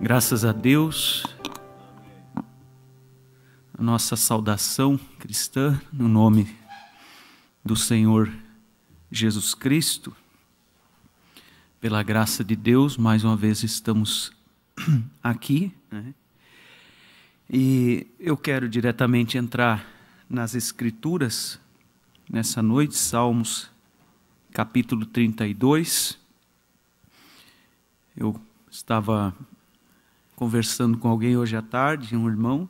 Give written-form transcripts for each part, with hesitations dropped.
Graças a Deus, a nossa saudação cristã, no nome do Senhor Jesus Cristo. Pela graça de Deus, mais uma vez estamos aqui, né? E eu quero diretamente entrar nas Escrituras nessa noite, Salmos capítulo 32. Eu estava conversando com alguém hoje à tarde, um irmão,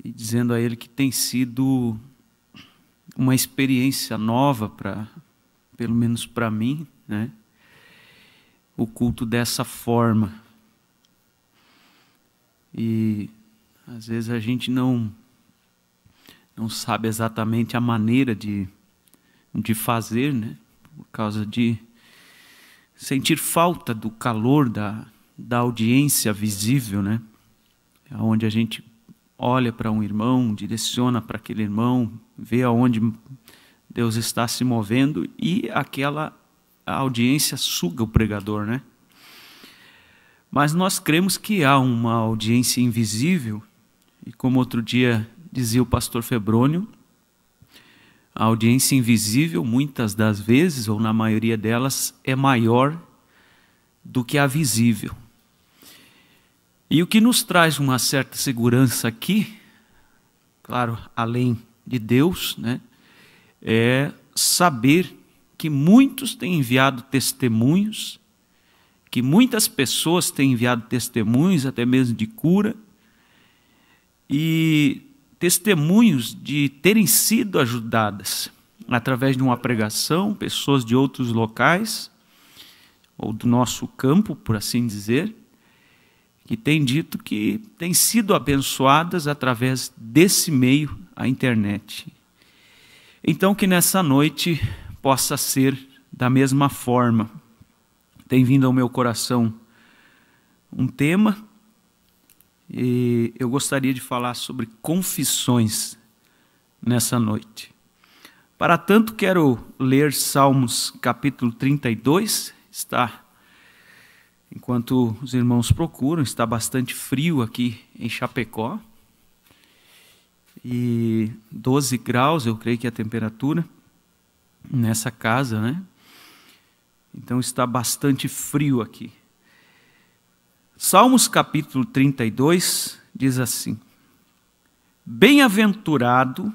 e dizendo a ele que tem sido uma experiência nova, pelo menos para mim, né? O culto dessa forma. E às vezes a gente não sabe exatamente a maneira de fazer, né? Por causa de sentir falta do calor da audiência visível, né? Onde a gente olha para um irmão, direciona para aquele irmão, vê aonde Deus está se movendo e a audiência suga o pregador, né? Mas nós cremos que há uma audiência invisível e, como outro dia dizia o pastor Febrônio, a audiência invisível, muitas das vezes, ou na maioria delas, é maior do que a visível. E o que nos traz uma certa segurança aqui, claro, além de Deus, né, é saber que muitos têm enviado testemunhos, que muitas pessoas têm enviado testemunhos, até mesmo de cura, e testemunhos de terem sido ajudadas através de uma pregação, pessoas de outros locais, ou do nosso campo, por assim dizer, que têm dito que têm sido abençoadas através desse meio, a internet. Então, que nessa noite possa ser da mesma forma. Tem vindo ao meu coração um tema, e eu gostaria de falar sobre confissões nessa noite. Para tanto, quero ler Salmos capítulo 32, enquanto os irmãos procuram, está bastante frio aqui em Chapecó, e 12 graus, eu creio que é a temperatura nessa casa, né? Então está bastante frio aqui. Salmos capítulo 32 diz assim: Bem-aventurado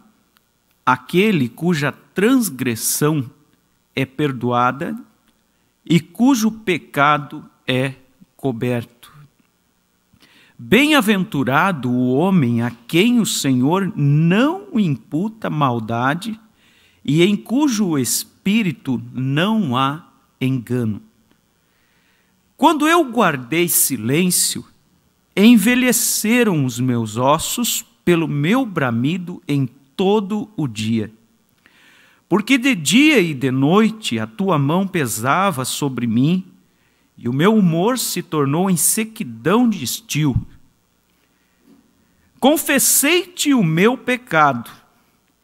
aquele cuja transgressão é perdoada e cujo pecado é coberto. Bem-aventurado o homem a quem o Senhor não imputa maldade e em cujo espírito não há engano. Quando eu guardei silêncio, envelheceram os meus ossos pelo meu bramido em todo o dia. Porque de dia e de noite a tua mão pesava sobre mim, e o meu humor se tornou em sequidão de estio. Confessei-te o meu pecado,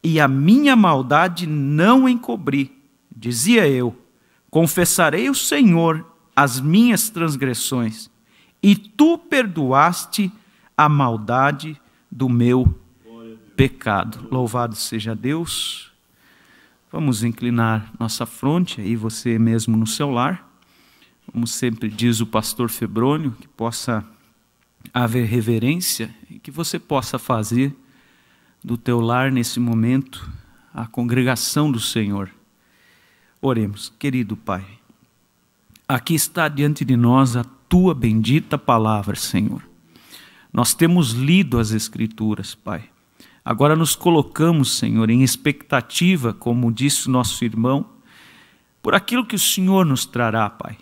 e a minha maldade não encobri. Dizia eu: confessarei ao Senhor as minhas transgressões, e tu perdoaste a maldade do meu pecado. Louvado seja Deus. Vamos inclinar nossa fronte, aí você mesmo no seu lar. Como sempre diz o pastor Febrônio, que possa haver reverência e que você possa fazer do teu lar nesse momento a congregação do Senhor. Oremos. Querido Pai, aqui está diante de nós a tua bendita palavra, Senhor. Nós temos lido as Escrituras, Pai. Agora nos colocamos, Senhor, em expectativa, como disse o nosso irmão, por aquilo que o Senhor nos trará, Pai.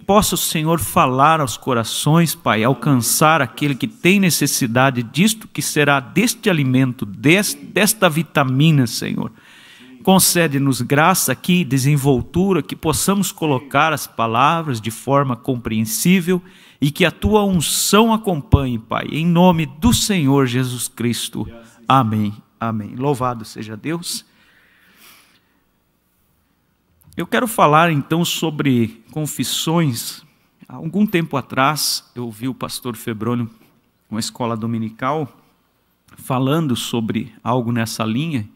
Possa o Senhor falar aos corações, Pai, alcançar aquele que tem necessidade disto, que será deste alimento, desta vitamina, Senhor. Concede-nos graça aqui, desenvoltura, que possamos colocar as palavras de forma compreensível e que a tua unção acompanhe, Pai, em nome do Senhor Jesus Cristo. Amém. Amém. Louvado seja Deus. Eu quero falar então sobre confissões Há algum tempo atrás, eu ouvi o pastor Febrônio, uma escola dominical, falando sobre algo nessa linha,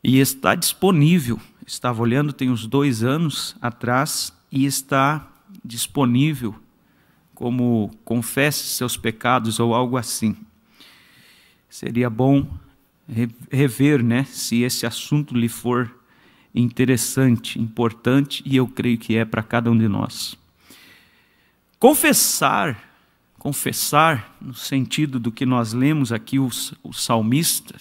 e está disponível. Estava olhando, tem uns 2 anos atrás, e está disponível como confesse seus pecados ou algo assim. Seria bom rever, né, se esse assunto lhe for interessante, importante, e eu creio que é para cada um de nós. Confessar, no sentido do que nós lemos aqui, o salmista,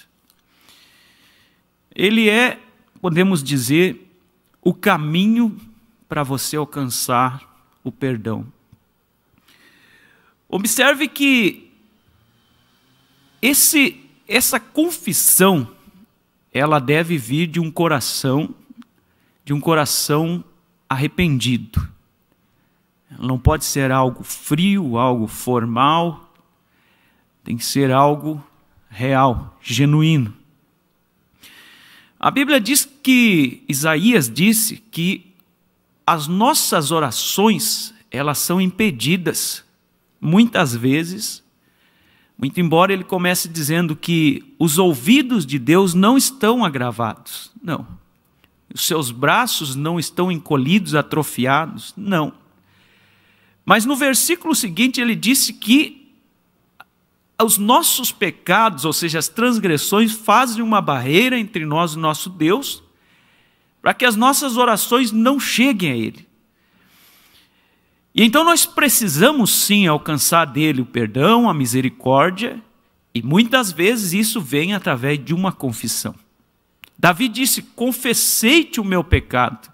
ele é, podemos dizer, o caminho para você alcançar o perdão. Observe que essa confissão, ela deve vir de um coração arrependido. Ela não pode ser algo frio, algo formal, tem que ser algo real, genuíno. A Bíblia diz que, Isaías disse que as nossas orações, elas são impedidas, muitas vezes, muito embora ele comece dizendo que os ouvidos de Deus não estão agravados, não. Os seus braços não estão encolhidos, atrofiados, não. Mas no versículo seguinte ele disse que os nossos pecados, ou seja, as transgressões, fazem uma barreira entre nós e nosso Deus, para que as nossas orações não cheguem a Ele. E então nós precisamos sim alcançar dele o perdão, a misericórdia, e muitas vezes isso vem através de uma confissão. Davi disse: confessei-te o meu pecado.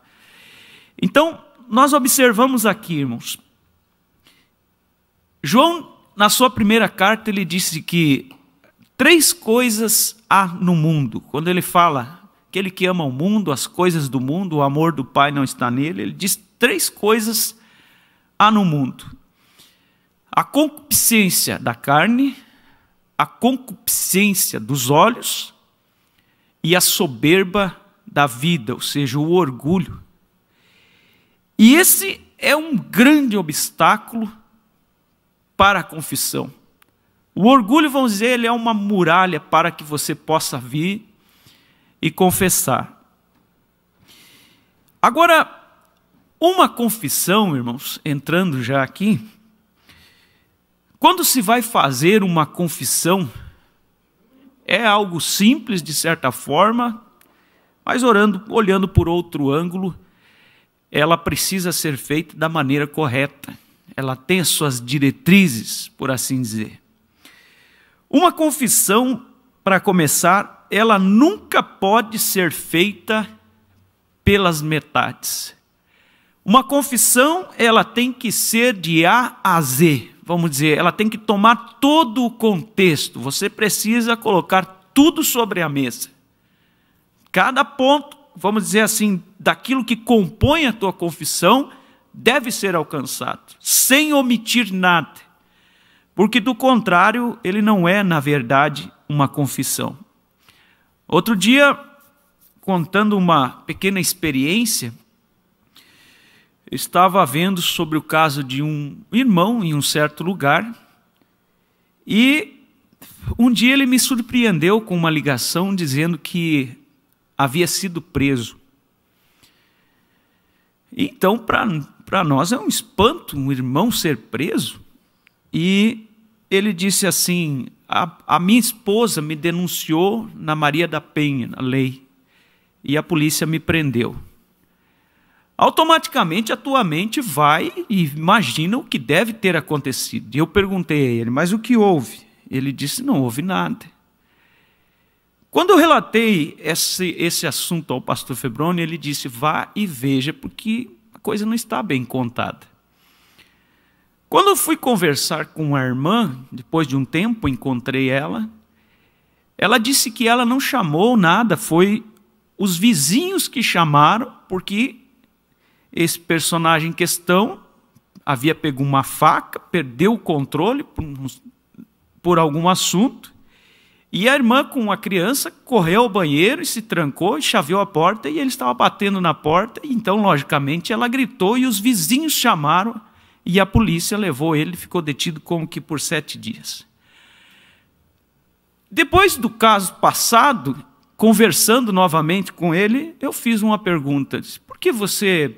Então, nós observamos aqui, irmãos, João, na sua primeira carta, ele disse que 3 coisas há no mundo. Quando ele fala, aquele que ama o mundo, as coisas do mundo, o amor do Pai não está nele, ele diz 3 coisas há no mundo: a concupiscência da carne, a concupiscência dos olhos e a soberba da vida, ou seja, o orgulho. E esse é um grande obstáculo para a confissão. O orgulho, vamos dizer, ele é uma muralha para que você possa vir e confessar. Agora, uma confissão, irmãos, entrando já aqui, quando se vai fazer uma confissão, é algo simples de certa forma, mas olhando por outro ângulo, ela precisa ser feita da maneira correta. Ela tem as suas diretrizes, por assim dizer. Uma confissão, para começar, ela nunca pode ser feita pelas metades. Uma confissão, ela tem que ser de A a Z, vamos dizer, ela tem que tomar todo o contexto. Você precisa colocar tudo sobre a mesa. Cada ponto, vamos dizer assim, daquilo que compõe a tua confissão, deve ser alcançado, sem omitir nada, porque do contrário, ele não é, na verdade, uma confissão. Outro dia, contando uma pequena experiência, eu estava vendo sobre o caso de um irmão em um certo lugar, e um dia ele me surpreendeu com uma ligação dizendo que havia sido preso. Então, para nós é um espanto um irmão ser preso. E ele disse assim: a minha esposa me denunciou na Maria da Penha, na lei, e a polícia me prendeu. Automaticamente a tua mente vai e imagina o que deve ter acontecido. E eu perguntei a ele: mas o que houve? Ele disse: não houve nada. Quando eu relatei esse assunto ao pastor Febrônio, ele disse: vá e veja, porque a coisa não está bem contada. Quando eu fui conversar com a irmã, depois de um tempo encontrei ela, ela disse que ela não chamou nada, foi os vizinhos que chamaram, porque esse personagem em questão havia pego uma faca, perdeu o controle por algum assunto, e a irmã com a criança correu ao banheiro e se trancou e chaveou a porta, e ele estava batendo na porta, e então logicamente ela gritou e os vizinhos chamaram e a polícia levou ele, ficou detido como que por 7 dias. Depois do caso passado, conversando novamente com ele, eu fiz uma pergunta. Disse, por que você...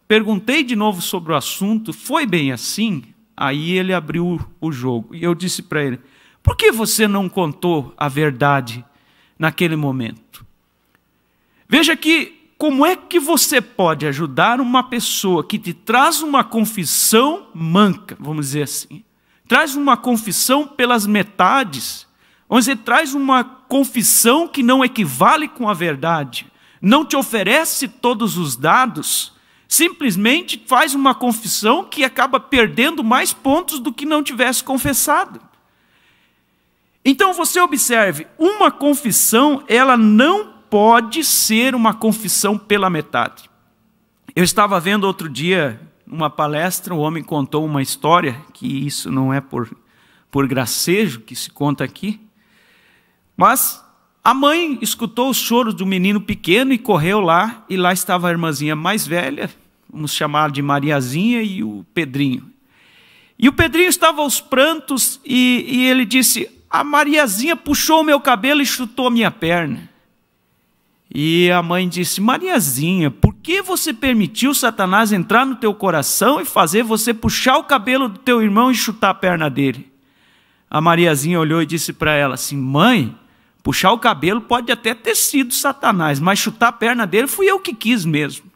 Perguntei de novo sobre o assunto, foi bem assim? Aí ele abriu o jogo e eu disse para ele, por que você não contou a verdade naquele momento? Veja que, como é que você pode ajudar uma pessoa que te traz uma confissão manca, vamos dizer assim, traz uma confissão pelas metades, vamos dizer, traz uma confissão que não equivale com a verdade, não te oferece todos os dados, simplesmente faz uma confissão que acaba perdendo mais pontos do que não tivesse confessado. Então você observe, uma confissão, ela não pode ser uma confissão pela metade. Eu estava vendo outro dia, numa palestra, um homem contou uma história, que isso não é por gracejo que se conta aqui, mas a mãe escutou os choros do menino pequeno e correu lá, e lá estava a irmãzinha mais velha, vamos chamar de Mariazinha, e o Pedrinho. E o Pedrinho estava aos prantos, e ele disse, a Mariazinha puxou o meu cabelo e chutou a minha perna. E a mãe disse, Mariazinha, por que você permitiu Satanás entrar no teu coração e fazer você puxar o cabelo do teu irmão e chutar a perna dele? A Mariazinha olhou e disse para ela assim, mãe, puxar o cabelo pode até ter sido Satanás, mas chutar a perna dele fui eu que quis mesmo.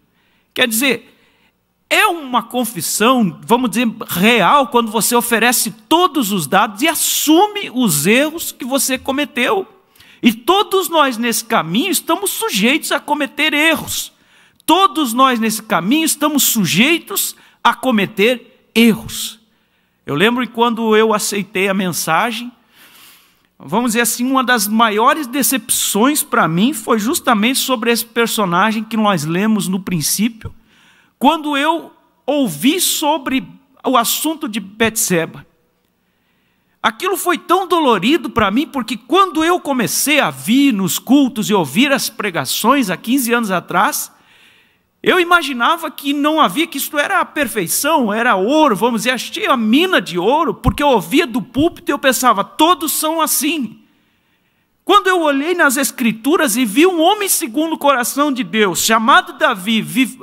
Quer dizer, é uma confissão, vamos dizer, real, quando você oferece todos os dados e assume os erros que você cometeu. E todos nós nesse caminho estamos sujeitos a cometer erros. Todos nós nesse caminho estamos sujeitos a cometer erros. Eu lembro que quando eu aceitei a mensagem, vamos dizer assim, uma das maiores decepções para mim foi justamente sobre esse personagem que nós lemos no princípio, quando eu ouvi sobre o assunto de Betseba. Aquilo foi tão dolorido para mim, porque quando eu comecei a vir nos cultos e ouvir as pregações há 15 anos atrás, eu imaginava que não havia, que isto era a perfeição, era ouro, vamos dizer, achei a mina de ouro, porque eu ouvia do púlpito e eu pensava, todos são assim. Quando eu olhei nas Escrituras e vi um homem segundo o coração de Deus, chamado Davi,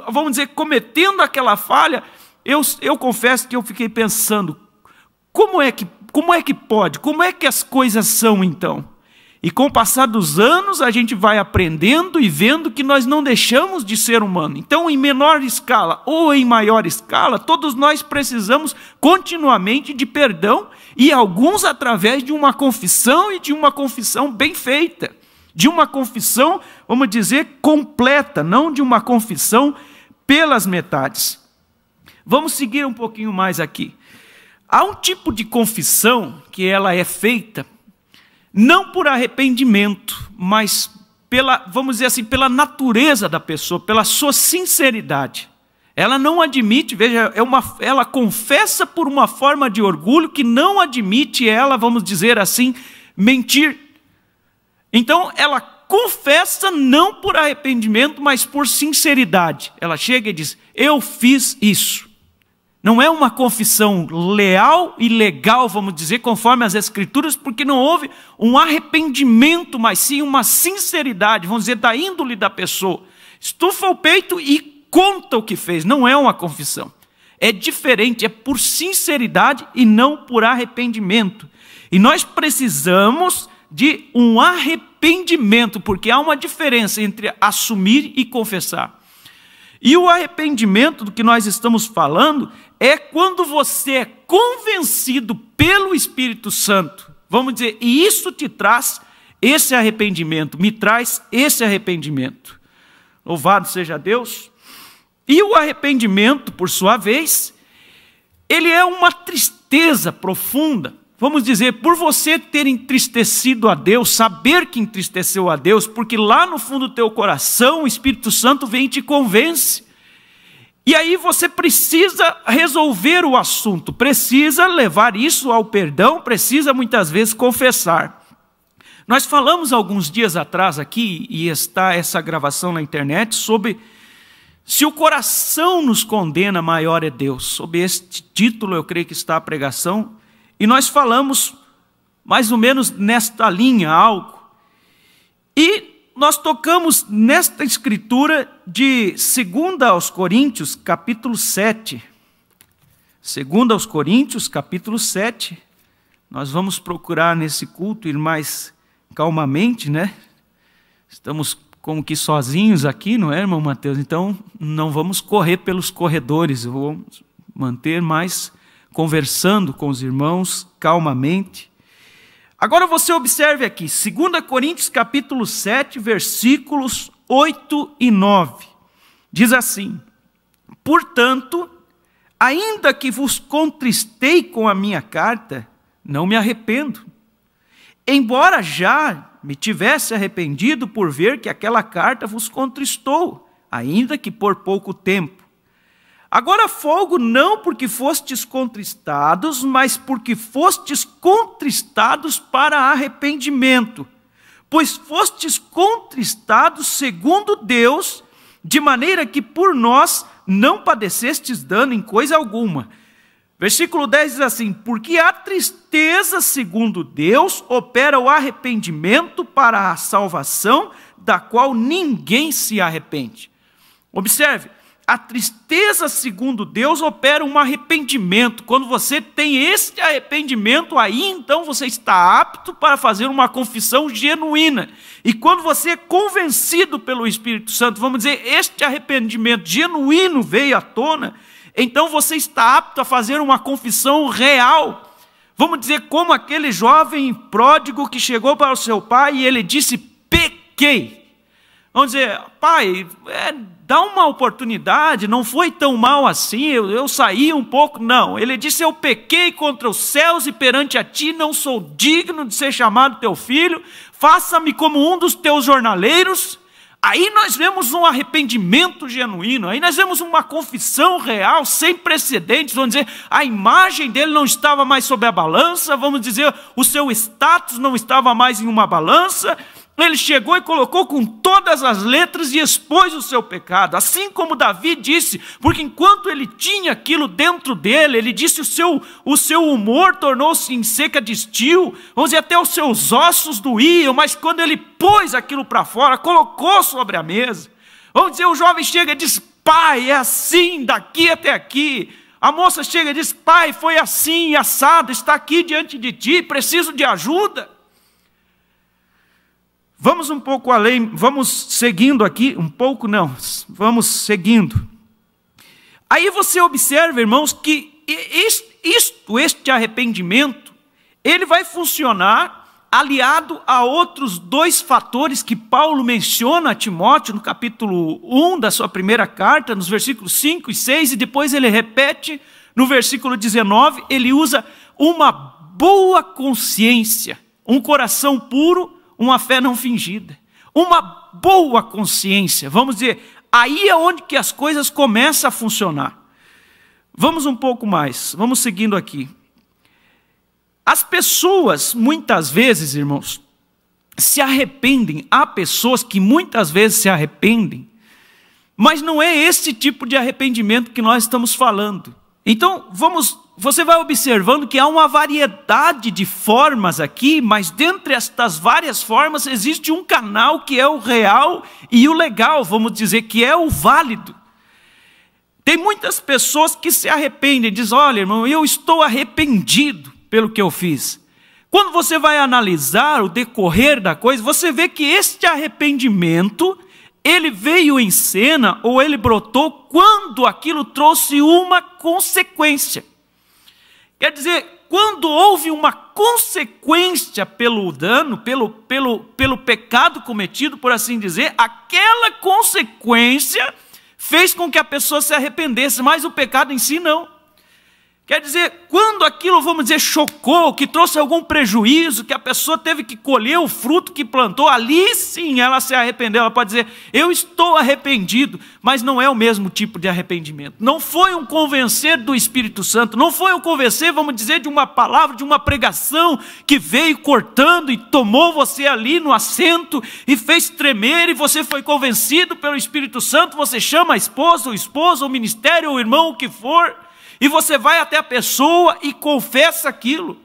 vamos dizer, cometendo aquela falha, eu confesso que eu fiquei pensando, como é que pode? Como é que as coisas são então? E com o passar dos anos, a gente vai aprendendo e vendo que nós não deixamos de ser humano. Então, em menor escala ou em maior escala, todos nós precisamos continuamente de perdão, e alguns através de uma confissão, e de uma confissão bem feita. De uma confissão, vamos dizer, completa, não de uma confissão pelas metades. Vamos seguir um pouquinho mais aqui. Há um tipo de confissão que ela é feita não por arrependimento, mas pela, vamos dizer assim, pela natureza da pessoa, pela sua sinceridade. Ela não admite, veja, ela confessa por uma forma de orgulho que não admite ela, vamos dizer assim, mentir. Então, ela confessa não por arrependimento, mas por sinceridade. Ela chega e diz, eu fiz isso. Não é uma confissão leal e legal, vamos dizer, conforme as Escrituras, porque não houve um arrependimento, mas sim uma sinceridade, vamos dizer, da índole da pessoa. Estufa o peito e conta o que fez, não é uma confissão. É diferente, é por sinceridade e não por arrependimento. E nós precisamos de um arrependimento, porque há uma diferença entre assumir e confessar. E o arrependimento do que nós estamos falando é quando você é convencido pelo Espírito Santo, vamos dizer, e isso te traz esse arrependimento, me traz esse arrependimento. Louvado seja Deus. E o arrependimento, por sua vez, ele é uma tristeza profunda. Vamos dizer, por você ter entristecido a Deus, saber que entristeceu a Deus, porque lá no fundo do teu coração o Espírito Santo vem e te convence. E aí você precisa resolver o assunto, precisa levar isso ao perdão, precisa muitas vezes confessar. Nós falamos alguns dias atrás aqui, e está essa gravação na internet, sobre Se o coração nos condena, maior é Deus. Sob este título, eu creio que está a pregação. E nós falamos mais ou menos nesta linha algo. E nós tocamos nesta escritura de 2 aos Coríntios, capítulo 7. 2 aos Coríntios, capítulo 7. Nós vamos procurar nesse culto ir mais calmamente, né? Estamos como que sozinhos aqui, não é, irmão Mateus? Então, não vamos correr pelos corredores, vamos manter mais conversando com os irmãos calmamente. Agora você observe aqui, 2 Coríntios capítulo 7, versículos 8 e 9. Diz assim: portanto, ainda que vos contristei com a minha carta, não me arrependo. Embora já me tivesse arrependido por ver que aquela carta vos contristou, ainda que por pouco tempo. Agora folgo não porque fostes contristados, mas porque fostes contristados para arrependimento. Pois fostes contristados segundo Deus, de maneira que por nós não padecestes dano em coisa alguma. Versículo 10 diz assim: porque a tristeza segundo Deus opera o arrependimento para a salvação, da qual ninguém se arrepende. Observe, a tristeza segundo Deus opera um arrependimento. Quando você tem este arrependimento, aí então você está apto para fazer uma confissão genuína. E quando você é convencido pelo Espírito Santo, vamos dizer, este arrependimento genuíno veio à tona, então você está apto a fazer uma confissão real. Vamos dizer, como aquele jovem pródigo que chegou para o seu pai e ele disse: pequei. Vamos dizer: pai, dá uma oportunidade, não foi tão mal assim, eu saí um pouco. Não, ele disse: eu pequei contra os céus e perante a ti não sou digno de ser chamado teu filho, faça-me como um dos teus jornaleiros. Aí nós vemos um arrependimento genuíno, aí nós vemos uma confissão real, sem precedentes. Vamos dizer, a imagem dele não estava mais sob a balança, vamos dizer, o seu status não estava mais em uma balança. Ele chegou e colocou com todas as letras e expôs o seu pecado. Assim como Davi disse, porque enquanto ele tinha aquilo dentro dele, ele disse o seu humor tornou-se em seca de estio, vamos dizer, até os seus ossos doíam, mas quando ele pôs aquilo para fora, colocou sobre a mesa. Vamos dizer, o jovem chega e diz: pai, é assim, daqui até aqui. A moça chega e diz: pai, foi assim, assado, está aqui diante de ti, preciso de ajuda. Vamos um pouco além, vamos seguindo aqui, um pouco não, vamos seguindo. Aí você observa, irmãos, que este arrependimento, ele vai funcionar aliado a outros dois fatores que Paulo menciona a Timóteo no capítulo 1 da sua primeira carta, nos versículos 5 e 6, e depois ele repete no versículo 19, ele usa uma boa consciência, um coração puro, uma fé não fingida, uma boa consciência. Vamos dizer, aí é onde que as coisas começam a funcionar. Vamos um pouco mais, vamos seguindo aqui. As pessoas, muitas vezes, irmãos, se arrependem. Há pessoas que muitas vezes se arrependem, mas não é esse tipo de arrependimento que nós estamos falando. Então, você vai observando que há uma variedade de formas aqui, mas dentre estas várias formas existe um canal que é o real e o legal, vamos dizer, que é o válido. Tem muitas pessoas que se arrependem, dizem: olha, irmão, eu estou arrependido pelo que eu fiz. Quando você vai analisar o decorrer da coisa, você vê que este arrependimento, ele veio em cena, ou ele brotou, quando aquilo trouxe uma consequência. Quer dizer, quando houve uma consequência pelo dano, pelo pecado cometido, por assim dizer, aquela consequência fez com que a pessoa se arrependesse, mas o pecado em si não. Quer dizer, quando aquilo, vamos dizer, chocou, que trouxe algum prejuízo, que a pessoa teve que colher o fruto que plantou, ali sim ela se arrependeu. Ela pode dizer, eu estou arrependido, mas não é o mesmo tipo de arrependimento. Não foi um convencer do Espírito Santo, não foi um convencer, vamos dizer, de uma palavra, de uma pregação que veio cortando e tomou você ali no assento e fez tremer, e você foi convencido pelo Espírito Santo. Você chama a esposa, o esposo, o ministério, o irmão, o que for, e você vai até a pessoa e confessa aquilo.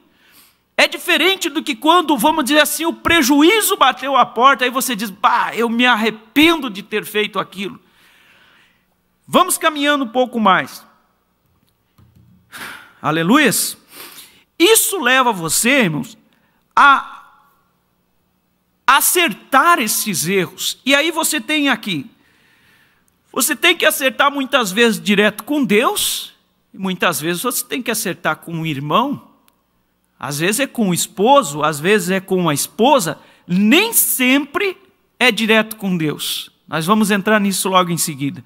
É diferente do que quando, vamos dizer assim, o prejuízo bateu a porta, aí você diz, eu me arrependo de ter feito aquilo. Vamos caminhando um pouco mais. Aleluias. Isso leva você, irmãos, a acertar esses erros. E aí você tem aqui, você tem que acertar muitas vezes direto com Deus, muitas vezes você tem que acertar com um irmão, às vezes é com o esposo, às vezes é com a esposa, nem sempre é direto com Deus. Nós vamos entrar nisso logo em seguida.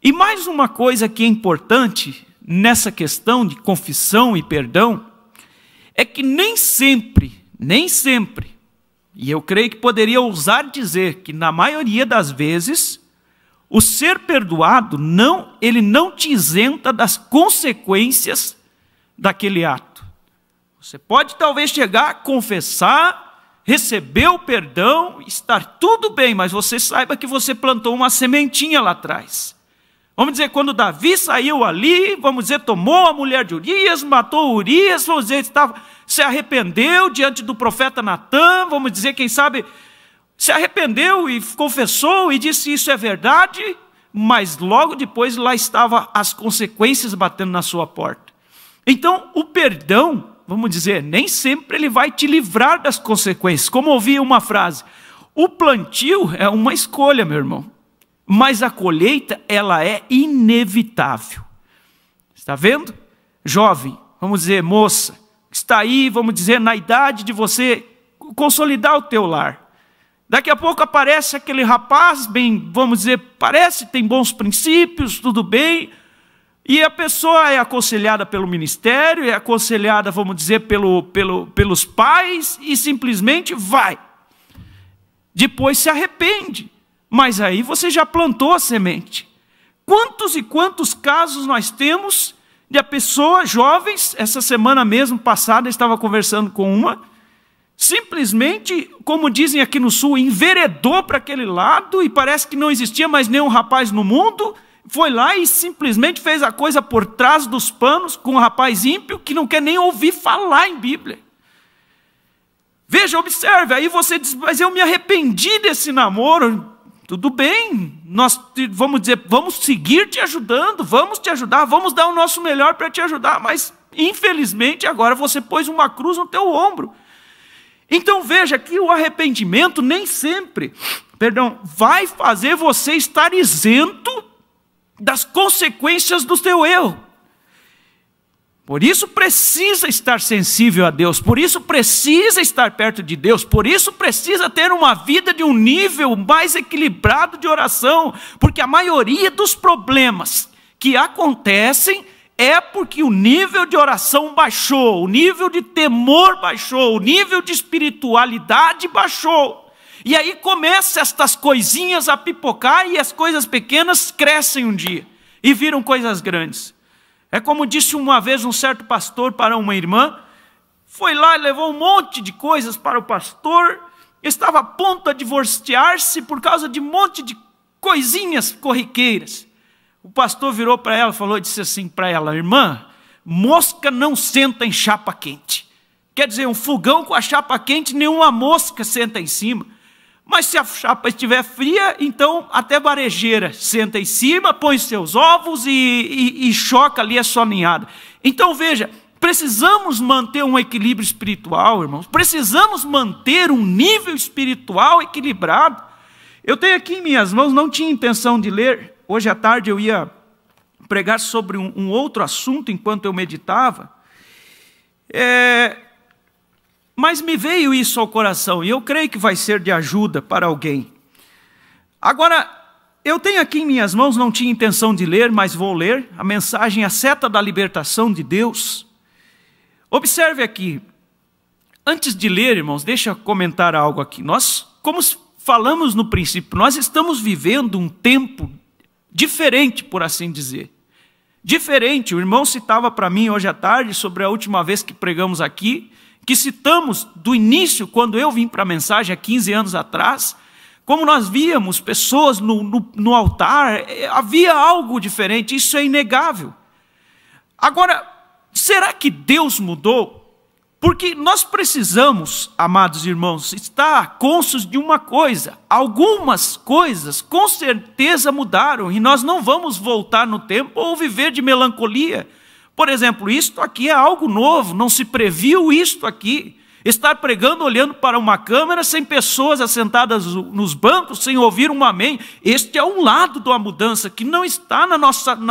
E mais uma coisa que é importante nessa questão de confissão e perdão, é que nem sempre, e eu creio que poderia ousar dizer que na maioria das vezes, o ser perdoado, ele não te isenta das consequências daquele ato. Você pode talvez chegar, confessar, receber o perdão, estar tudo bem, mas você saiba que você plantou uma sementinha lá atrás. Vamos dizer, quando Davi saiu ali, vamos dizer, tomou a mulher de Urias, matou Urias, vamos dizer, se arrependeu diante do profeta Natã, vamos dizer, quem sabe, se arrependeu e confessou e disse isso é verdade, mas logo depois lá estavam as consequências batendo na sua porta. Então, o perdão, vamos dizer, nem sempre ele vai te livrar das consequências. Como ouvi uma frase, o plantio é uma escolha, meu irmão, mas a colheita, ela é inevitável. Está vendo? Jovem, vamos dizer, moça, está aí, vamos dizer, na idade de você consolidar o teu lar. Daqui a pouco aparece aquele rapaz, bem, vamos dizer, tem bons princípios, tudo bem, e a pessoa é aconselhada pelo ministério, é aconselhada, vamos dizer, pelos pais, e simplesmente vai. Depois se arrepende, mas aí você já plantou a semente. Quantos e quantos casos nós temos de a pessoa, jovens, essa semana mesmo passada, estava conversando com uma, simplesmente, como dizem aqui no sul, enveredou para aquele lado e parece que não existia mais nenhum rapaz no mundo, foi lá e simplesmente fez a coisa por trás dos panos com um rapaz ímpio que não quer nem ouvir falar em Bíblia. Veja, observe, aí você diz, mas eu me arrependi desse namoro. Tudo bem, nós vamos dizer, vamos seguir te ajudando, vamos te ajudar, vamos dar o nosso melhor para te ajudar, mas infelizmente agora você pôs uma cruz no teu ombro. Então veja que o arrependimento nem sempre, vai fazer você estar isento das consequências do teu erro. Por isso precisa estar sensível a Deus, por isso precisa estar perto de Deus, por isso precisa ter uma vida de um nível mais equilibrado de oração, porque a maioria dos problemas que acontecem é porque o nível de oração baixou, o nível de temor baixou, o nível de espiritualidade baixou. E aí começam estas coisinhas a pipocar e as coisas pequenas crescem um dia e viram coisas grandes. É como disse uma vez um certo pastor para uma irmã, foi lá e levou um monte de coisas para o pastor, estava a ponto de divorciar-se por causa de um monte de coisinhas corriqueiras. O pastor virou para ela, falou e disse assim para ela, irmã, mosca não senta em chapa quente. Quer dizer, um fogão com a chapa quente, nenhuma mosca senta em cima. Mas se a chapa estiver fria, então até varejeira senta em cima, põe seus ovos e choca ali a sua ninhada. Então veja, precisamos manter um equilíbrio espiritual, irmãos. Precisamos manter um nível espiritual equilibrado. Eu tenho aqui em minhas mãos, não tinha intenção de ler. Hoje à tarde eu ia pregar sobre um outro assunto enquanto eu meditava. Mas me veio isso ao coração e eu creio que vai ser de ajuda para alguém. Agora, eu tenho aqui em minhas mãos, não tinha intenção de ler, mas vou ler, a mensagem A Seta da Libertação de Deus. Observe aqui, antes de ler, irmãos, deixa eu comentar algo aqui. Nós, como falamos no princípio, nós estamos vivendo um tempo diferente, por assim dizer. Diferente, o irmão citava para mim hoje à tarde, sobre a última vez que pregamos aqui, que citamos do início, quando eu vim para a mensagem há 15 anos atrás, como nós víamos pessoas no altar, havia algo diferente, isso é inegável. Agora, será que Deus mudou? Porque nós precisamos, amados irmãos, estar cônscios de uma coisa. Algumas coisas com certeza mudaram e nós não vamos voltar no tempo ou viver de melancolia. Por exemplo, isto aqui é algo novo, não se previu isto aqui. Estar pregando olhando para uma câmera sem pessoas assentadas nos bancos, sem ouvir um amém. Este é um lado da mudança que não está na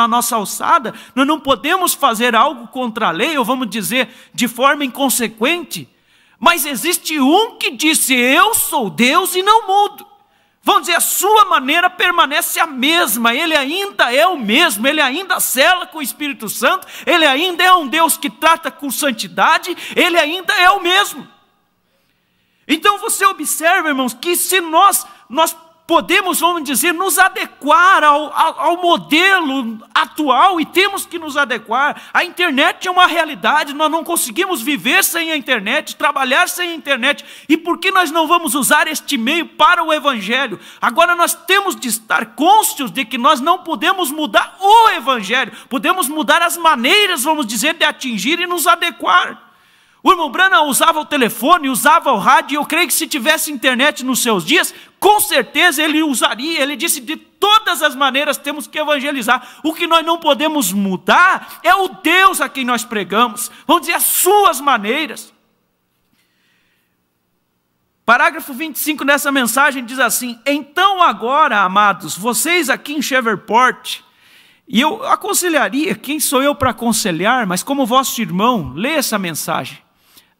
nossa alçada. Nós não podemos fazer algo contra a lei, ou vamos dizer, de forma inconsequente. Mas existe um que disse, eu sou Deus e não mudo. Vamos dizer, a sua maneira permanece a mesma, ele ainda é o mesmo, ele ainda cela com o Espírito Santo, ele ainda é um Deus que trata com santidade, ele ainda é o mesmo. Então você observa, irmãos, que se nós podemos, vamos dizer, nos adequar ao modelo atual, e temos que nos adequar. A internet é uma realidade, nós não conseguimos viver sem a internet, trabalhar sem a internet, e por que nós não vamos usar este meio para o Evangelho? Agora nós temos de estar cônscios de que nós não podemos mudar o Evangelho, podemos mudar as maneiras, vamos dizer, de atingir e nos adequar. O irmão Branham usava o telefone, usava o rádio, e eu creio que se tivesse internet nos seus dias, com certeza ele usaria. Ele disse, de todas as maneiras temos que evangelizar. O que nós não podemos mudar é o Deus a quem nós pregamos, vamos dizer, as suas maneiras. Parágrafo 25 dessa mensagem diz assim, então agora, amados, vocês aqui em Shreveport, e eu aconselharia, quem sou eu para aconselhar, mas como vosso irmão, lê essa mensagem.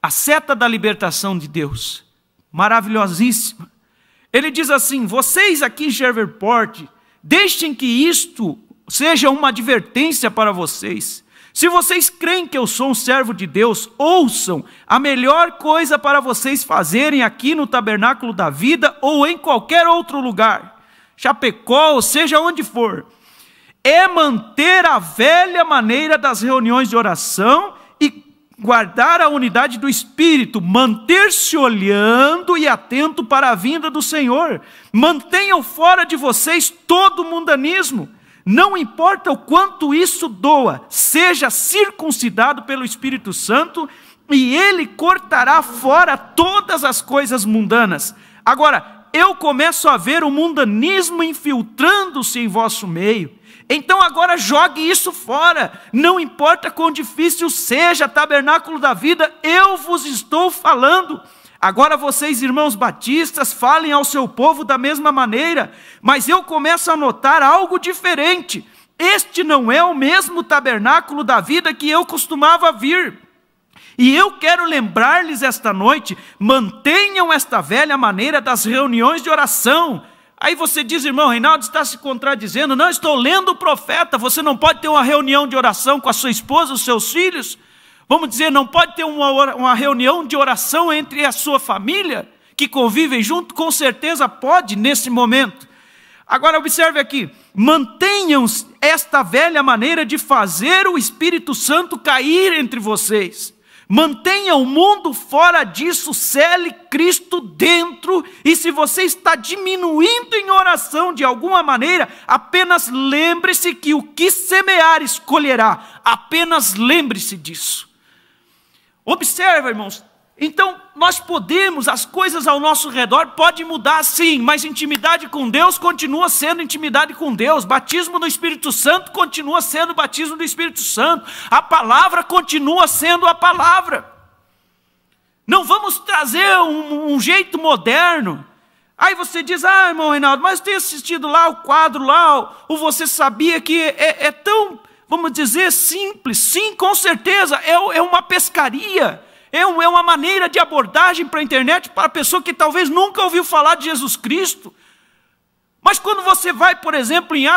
A Seta da Libertação de Deus, maravilhosíssima. Ele diz assim, vocês aqui em Shreveport, deixem que isto seja uma advertência para vocês. Se vocês creem que eu sou um servo de Deus, ouçam, a melhor coisa para vocês fazerem aqui no Tabernáculo da Vida ou em qualquer outro lugar, Chapecó, ou seja onde for, é manter a velha maneira das reuniões de oração e guardar a unidade do Espírito, manter-se olhando e atento para a vinda do Senhor. Mantenham fora de vocês todo mundanismo. Não importa o quanto isso doa, seja circuncidado pelo Espírito Santo e Ele cortará fora todas as coisas mundanas. Agora, eu começo a ver o mundanismo infiltrando-se em vosso meio. Então agora jogue isso fora, não importa quão difícil seja, Tabernáculo da Vida, eu vos estou falando. Agora vocês, irmãos batistas, falem ao seu povo da mesma maneira, mas eu começo a notar algo diferente. Este não é o mesmo Tabernáculo da Vida que eu costumava vir. E eu quero lembrar-lhes esta noite, mantenham esta velha maneira das reuniões de oração. Aí você diz, irmão Reinaldo, está se contradizendo. Não, estou lendo o profeta. Você não pode ter uma reunião de oração com a sua esposa, os seus filhos. Vamos dizer, não pode ter uma reunião de oração entre a sua família, que convivem junto? Com certeza pode, nesse momento. Agora observe aqui, mantenham esta velha maneira de fazer o Espírito Santo cair entre vocês. Mantenha o mundo fora disso, cele Cristo dentro, e se você está diminuindo em oração de alguma maneira, apenas lembre-se que o que semear escolherá, apenas lembre-se disso. Observa, irmãos, então nós podemos, as coisas ao nosso redor podem mudar sim, mas intimidade com Deus continua sendo intimidade com Deus, batismo do Espírito Santo continua sendo batismo do Espírito Santo, a palavra continua sendo a palavra. Não vamos trazer um jeito moderno. Aí você diz, irmão Reinaldo, mas eu tenho assistido lá o quadro lá, ou você sabia que é tão, vamos dizer, simples. Sim, com certeza, é uma pescaria. É uma maneira de abordagem para a internet para a pessoa que talvez nunca ouviu falar de Jesus Cristo. Mas quando você vai, por exemplo, em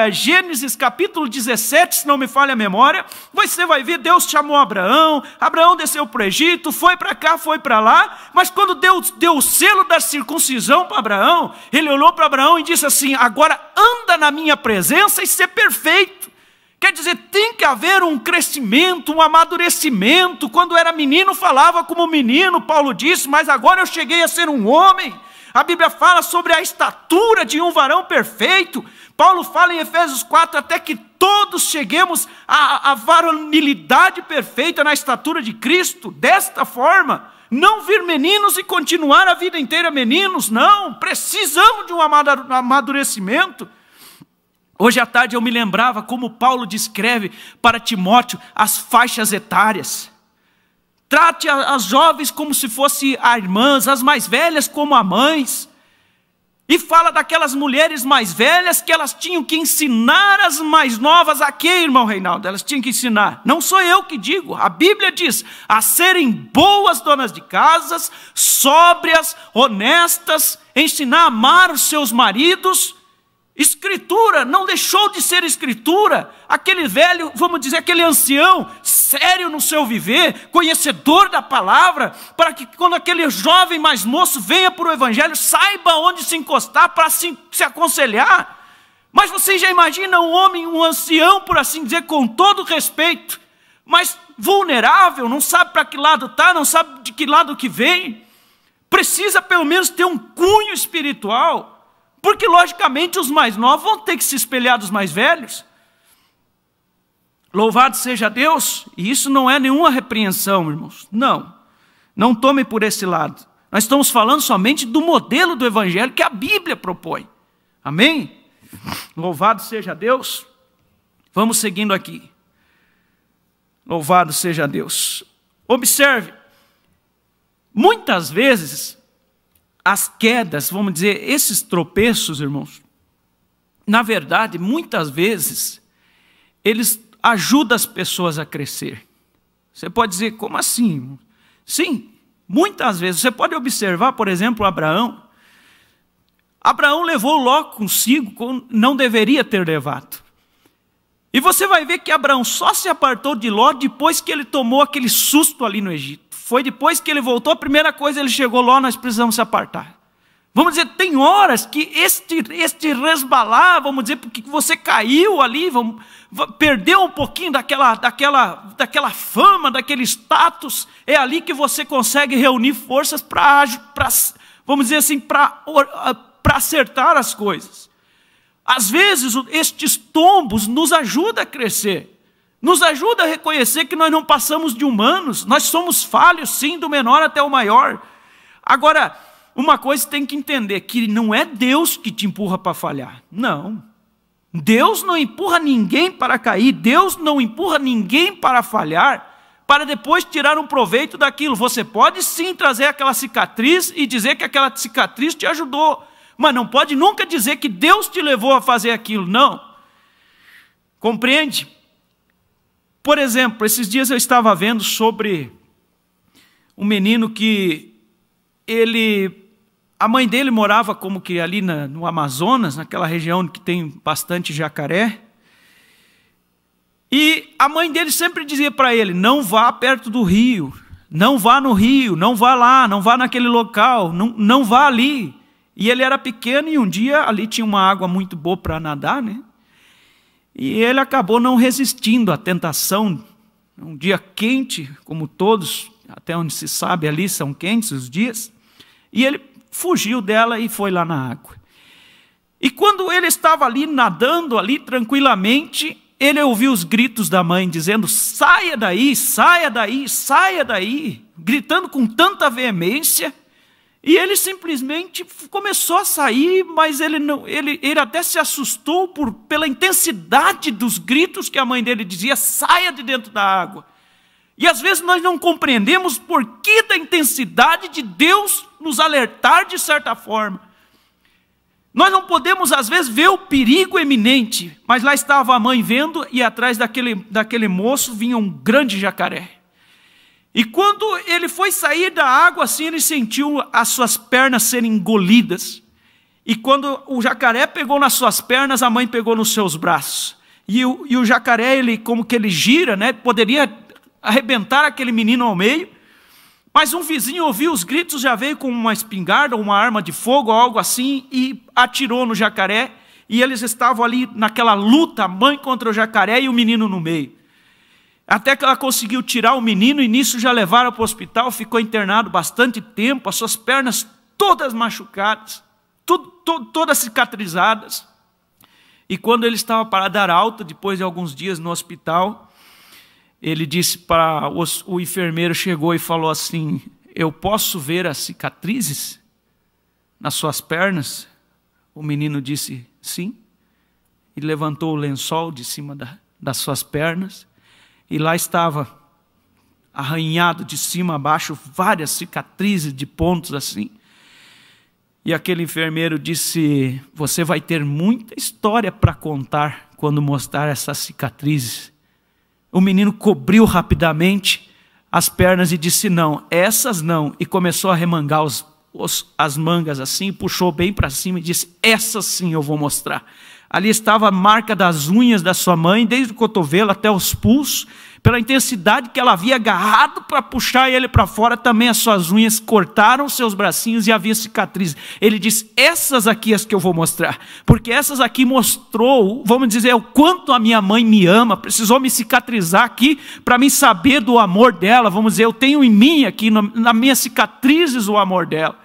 Gênesis capítulo 17, se não me falha a memória, você vai ver Deus chamou Abraão, Abraão desceu para o Egito, foi para cá, foi para lá, mas quando Deus deu o selo da circuncisão para Abraão, ele olhou para Abraão e disse assim: agora anda na minha presença e ser perfeito. Quer dizer, tem que haver um crescimento, um amadurecimento. Quando era menino falava como menino, Paulo disse, mas agora eu cheguei a ser um homem. A Bíblia fala sobre a estatura de um varão perfeito. Paulo fala em Efésios 4, até que todos cheguemos à varonilidade perfeita na estatura de Cristo. Desta forma, não vir meninos e continuar a vida inteira meninos, não. Precisamos de um amadurecimento. Hoje à tarde eu me lembrava como Paulo descreve para Timóteo as faixas etárias. Trate as jovens como se fossem irmãs, as mais velhas como a mães. E fala daquelas mulheres mais velhas que elas tinham que ensinar as mais novas. A quê, irmão Reinaldo? Elas tinham que ensinar. Não sou eu que digo, a Bíblia diz, a serem boas donas de casas, sóbrias, honestas, ensinar a amar os seus maridos. Escritura, não deixou de ser escritura. Aquele velho, vamos dizer, aquele ancião, sério no seu viver, conhecedor da palavra, para que quando aquele jovem mais moço venha para o evangelho, saiba onde se encostar para se aconselhar. Mas você já imagina um homem, um ancião, por assim dizer, com todo respeito, mas vulnerável, não sabe para que lado está, não sabe de que lado que vem, precisa pelo menos ter um cunho espiritual. Porque, logicamente, os mais novos vão ter que se espelhar dos mais velhos. Louvado seja Deus. E isso não é nenhuma repreensão, irmãos. Não. Não tome por esse lado. Nós estamos falando somente do modelo do evangelho que a Bíblia propõe. Amém? Louvado seja Deus. Vamos seguindo aqui. Louvado seja Deus. Observe. Muitas vezes as quedas, vamos dizer, esses tropeços, irmãos, na verdade, muitas vezes, eles ajudam as pessoas a crescer. Você pode dizer, como assim? Sim, muitas vezes. Você pode observar, por exemplo, Abraão. Abraão levou Ló consigo, não deveria ter levado. E você vai ver que Abraão só se apartou de Ló depois que ele tomou aquele susto ali no Egito. Foi depois que ele voltou, a primeira coisa ele chegou lá, nós precisamos se apartar. Vamos dizer, tem horas que este resbalar, vamos dizer, porque você caiu ali, perdeu um pouquinho daquela fama, daquele status, é ali que você consegue reunir forças para vamos dizer assim, para acertar as coisas. Às vezes, estes tombos nos ajudam a crescer. Nos ajuda a reconhecer que nós não passamos de humanos, nós somos falhos sim, do menor até o maior. Agora, uma coisa você tem que entender, que não é Deus que te empurra para falhar, não. Deus não empurra ninguém para cair, Deus não empurra ninguém para falhar, para depois tirar um proveito daquilo. Você pode sim trazer aquela cicatriz e dizer que aquela cicatriz te ajudou, mas não pode nunca dizer que Deus te levou a fazer aquilo, não. Compreende? Por exemplo, esses dias eu estava vendo sobre um menino que a mãe dele morava como que ali no Amazonas, naquela região que tem bastante jacaré. E a mãe dele sempre dizia para ele, não vá perto do rio, não vá no rio, não vá lá, não vá naquele local, não vá ali. E ele era pequeno e um dia ali tinha uma água muito boa para nadar, né? E ele acabou não resistindo à tentação, um dia quente, como todos, até onde se sabe ali são quentes os dias, e ele fugiu dela e foi lá na água. E quando ele estava ali nadando ali tranquilamente, ele ouviu os gritos da mãe dizendo, saia daí, saia daí, saia daí, gritando com tanta veemência. E ele simplesmente começou a sair, mas ele até se assustou pela intensidade dos gritos que a mãe dele dizia, saia de dentro da água. E às vezes nós não compreendemos por que da intensidade de Deus nos alertar de certa forma. Nós não podemos às vezes ver o perigo iminente, mas lá estava a mãe vendo e atrás daquele moço vinha um grande jacaré. E quando ele foi sair da água, assim, ele sentiu as suas pernas serem engolidas. E quando o jacaré pegou nas suas pernas, a mãe pegou nos seus braços. E o jacaré, ele, como que ele gira, né? Poderia arrebentar aquele menino ao meio. Mas um vizinho ouviu os gritos, já veio com uma espingarda, uma arma de fogo, algo assim, e atirou no jacaré. E eles estavam ali naquela luta, a mãe contra o jacaré e o menino no meio. Até que ela conseguiu tirar o menino, e nisso já levaram para o hospital, ficou internado bastante tempo, as suas pernas todas machucadas, todas cicatrizadas. E quando ele estava para dar alta, depois de alguns dias no hospital, ele disse para o enfermeiro, chegou e falou assim: eu posso ver as cicatrizes nas suas pernas? O menino disse sim, e levantou o lençol de cima das suas pernas, e lá estava, arranhado de cima a baixo, várias cicatrizes de pontos assim. E aquele enfermeiro disse: você vai ter muita história para contar quando mostrar essas cicatrizes. O menino cobriu rapidamente as pernas e disse: não, essas não. E começou a remangar as mangas assim, puxou bem para cima e disse: essas sim eu vou mostrar. Ali estava a marca das unhas da sua mãe, desde o cotovelo até os pulsos. Pela intensidade que ela havia agarrado para puxar ele para fora, também as suas unhas cortaram seus bracinhos e havia cicatrizes. Ele disse: essas aqui as que eu vou mostrar, porque essas aqui mostrou, vamos dizer, o quanto a minha mãe me ama, precisou me cicatrizar aqui para mim saber do amor dela. Vamos dizer, eu tenho em mim aqui, nas minhas cicatrizes, o amor dela.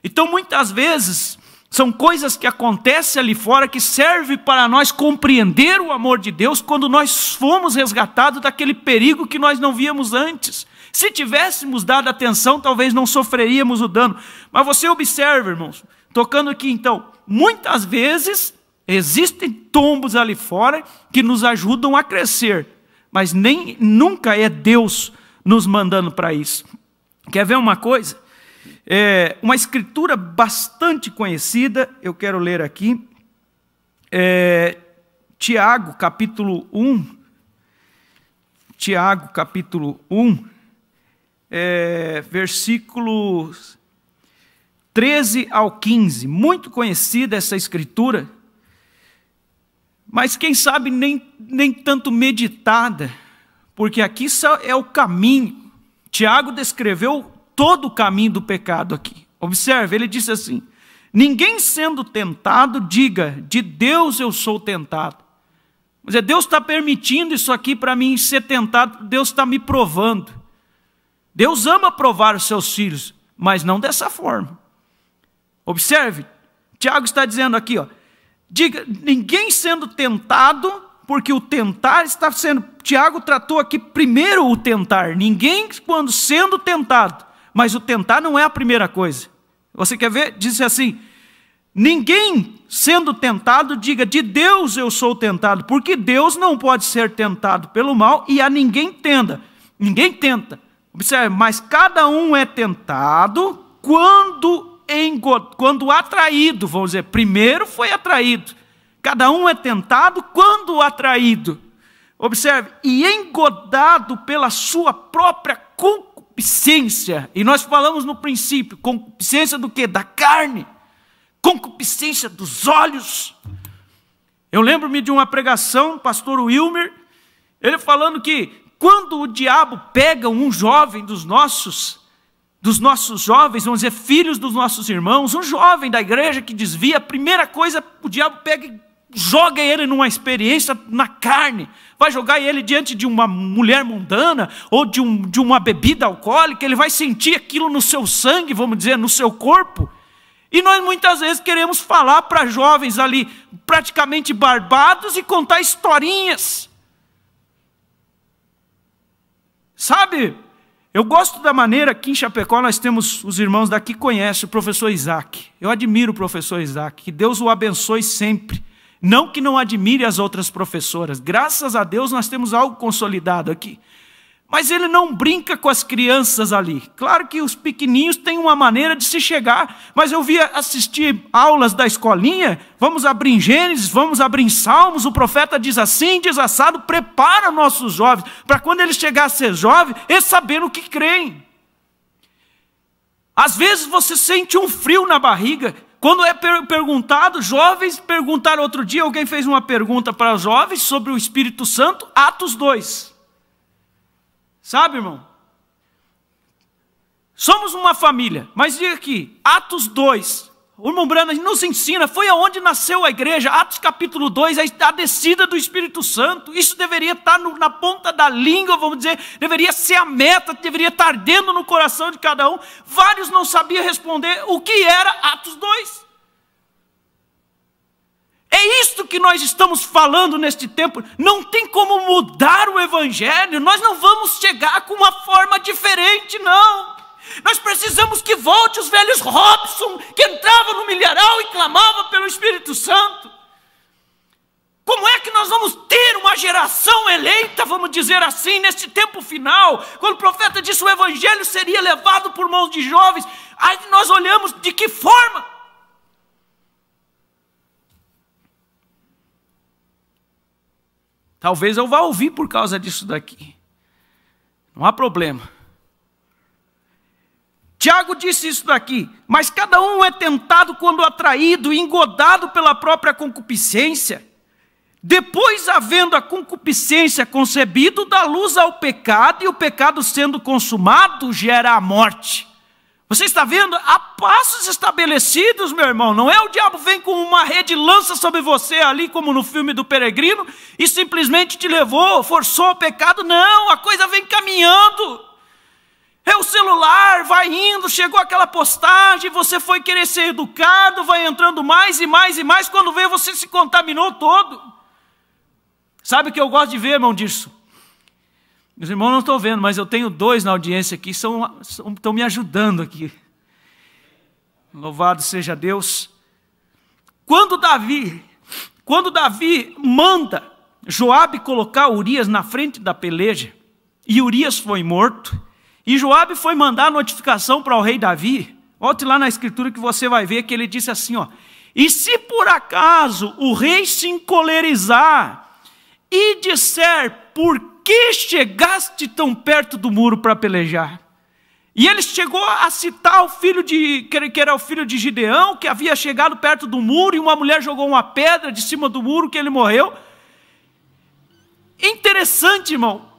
Então muitas vezes são coisas que acontecem ali fora que servem para nós compreender o amor de Deus quando nós fomos resgatados daquele perigo que nós não víamos antes. Se tivéssemos dado atenção, talvez não sofreríamos o dano. Mas você observa, irmãos, tocando aqui então, muitas vezes existem tombos ali fora que nos ajudam a crescer, mas nunca é Deus nos mandando para isso. Quer ver uma coisa? Uma escritura bastante conhecida, eu quero ler aqui, Tiago, capítulo 1, Tiago, capítulo 1, versículos 13 ao 15, muito conhecida essa escritura, mas quem sabe nem tanto meditada, porque aqui só é o caminho. Tiago descreveu todo o caminho do pecado aqui. Observe, ele disse assim: ninguém sendo tentado diga, de Deus eu sou tentado. Mas Deus está permitindo isso aqui para mim ser tentado, Deus está me provando. Deus ama provar os seus filhos, mas não dessa forma. Observe, Tiago está dizendo aqui, ó, diga, ninguém sendo tentado, porque o tentar está sendo, Tiago tratou aqui primeiro o tentar, ninguém quando sendo tentado. Mas o tentar não é a primeira coisa. Você quer ver? Diz assim: ninguém sendo tentado diga, de Deus eu sou tentado, porque Deus não pode ser tentado pelo mal e a ninguém tenta. Ninguém tenta. Observe, mas cada um é tentado quando atraído. Vamos dizer, primeiro foi atraído. Cada um é tentado quando atraído. Observe, e engodado pela sua própria concupiscência. E nós falamos no princípio, concupiscência do quê? Da carne, concupiscência dos olhos. Eu lembro-me de uma pregação, pastor Wilmer, ele falando que quando o diabo pega um jovem dos nossos jovens, vamos dizer, filhos dos nossos irmãos, um jovem da igreja que desvia, a primeira coisa, o diabo pega e joga ele numa experiência na carne, vai jogar ele diante de uma mulher mundana, ou de uma bebida alcoólica, ele vai sentir aquilo no seu sangue, vamos dizer, no seu corpo. E nós muitas vezes queremos falar para jovens ali, praticamente barbados, e contar historinhas. Sabe, eu gosto da maneira que em Chapecó nós temos, os irmãos daqui conhecem o professor Isaac. Eu admiro o professor Isaac, que Deus o abençoe sempre. Não que não admire as outras professoras, graças a Deus nós temos algo consolidado aqui. Mas ele não brinca com as crianças ali. Claro que os pequeninhos têm uma maneira de se chegar, mas eu via assistir aulas da escolinha, vamos abrir em Gênesis, vamos abrir em Salmos, o profeta diz assim, diz assado, prepara nossos jovens, para quando eles chegarem a ser jovens, eles saberem o que creem. Às vezes você sente um frio na barriga, Quando é perguntado, jovens perguntaram outro dia, alguém fez uma pergunta para os jovens sobre o Espírito Santo, Atos 2. Sabe, irmão? Somos uma família, mas diga aqui, Atos 2. O irmão Branham nos ensina, foi aonde nasceu a igreja, Atos capítulo 2, a descida do Espírito Santo. Isso deveria estar na ponta da língua, vamos dizer, deveria ser a meta, deveria estar ardendo no coração de cada um. Vários não sabiam responder o que era Atos 2. É isto que nós estamos falando neste tempo. Não tem como mudar o evangelho, nós não vamos chegar com uma forma diferente, não. Nós precisamos que volte os velhos Robson, que entravam no milharal e clamavam pelo Espírito Santo. Como é que nós vamos ter uma geração eleita, vamos dizer assim, neste tempo final? Quando o profeta disse que o evangelho seria levado por mãos de jovens, aí nós olhamos de que forma? Talvez eu vá ouvir por causa disso daqui. Não há problema. Tiago disse isso daqui, mas cada um é tentado quando atraído e engodado pela própria concupiscência. Depois, havendo a concupiscência concebido, dá luz ao pecado, e o pecado sendo consumado gera a morte. Você está vendo? Há passos estabelecidos, meu irmão. Não é o diabo vem com uma rede, lança sobre você ali, como no filme do Peregrino, e simplesmente te levou, forçou o pecado. Não, a coisa vem caminhando. É o celular, vai indo, chegou aquela postagem, você foi querer ser educado, vai entrando mais e mais e mais, quando veio você se contaminou todo. Sabe o que eu gosto de ver, irmão, disso? Meus irmãos não estão vendo, mas eu tenho dois na audiência aqui, estão me ajudando aqui. Louvado seja Deus. Quando Davi manda Joabe colocar Urias na frente da peleja, e Urias foi morto, e Joabe foi mandar notificação para o rei Davi. Volte lá na escritura que você vai ver que ele disse assim, ó: e se por acaso o rei se encolerizar e disser, por que chegaste tão perto do muro para pelejar? E ele chegou a citar o filho que era o filho de Gideão, que havia chegado perto do muro, e uma mulher jogou uma pedra de cima do muro, que ele morreu. Interessante, irmão.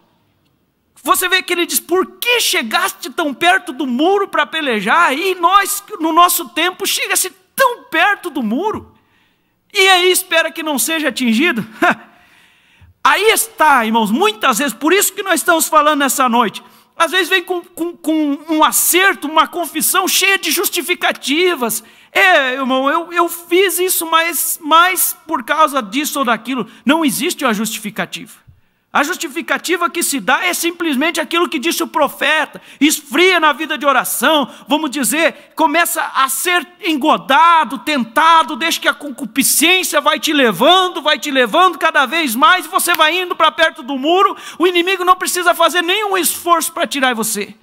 Você vê que ele diz, por que chegaste tão perto do muro para pelejar? E nós, no nosso tempo, chega-se tão perto do muro. E aí espera que não seja atingido? Aí está, irmãos, muitas vezes, por isso que nós estamos falando nessa noite. Às vezes vem com um acerto, uma confissão cheia de justificativas. Irmão, eu fiz isso, mas por causa disso ou daquilo. Não existe uma justificativa. A justificativa que se dá é simplesmente aquilo que disse o profeta. Esfria na vida de oração, vamos dizer, começa a ser engodado, tentado, deixa que a concupiscência vai te levando cada vez mais, e você vai indo para perto do muro, o inimigo não precisa fazer nenhum esforço para tirar você.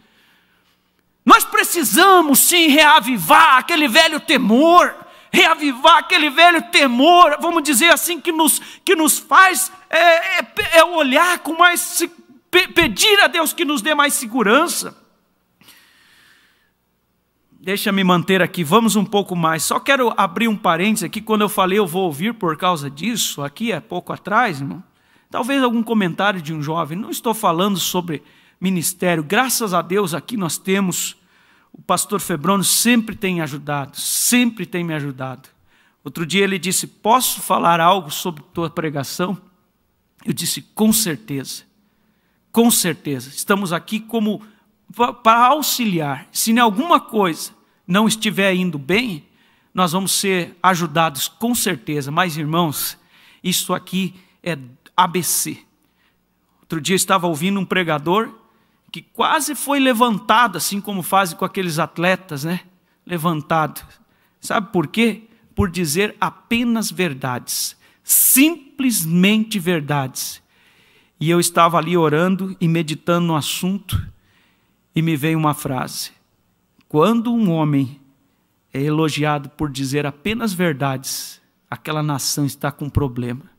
Nós precisamos sim reavivar aquele velho temor, vamos dizer assim, que nos faz olhar com mais, pedir a Deus que nos dê mais segurança. Deixa me manter aqui, vamos um pouco mais. Só quero abrir um parênteses aqui, quando eu falei eu vou ouvir por causa disso, aqui há pouco atrás, irmão. Talvez algum comentário de um jovem, não estou falando sobre ministério, graças a Deus aqui nós temos, o pastor Febrônio sempre tem ajudado, sempre tem me ajudado. Outro dia ele disse, posso falar algo sobre tua pregação? Eu disse, com certeza, estamos aqui como para auxiliar. Se em alguma coisa não estiver indo bem, nós vamos ser ajudados com certeza. Mas irmãos, isso aqui é ABC. Outro dia eu estava ouvindo um pregador que quase foi levantado, assim como fazem com aqueles atletas, né? Levantado. Sabe por quê? Por dizer apenas verdades. Simplesmente verdades. E eu estava ali orando e meditando no assunto, e me veio uma frase: quando um homem é elogiado por dizer apenas verdades, aquela nação está com problema.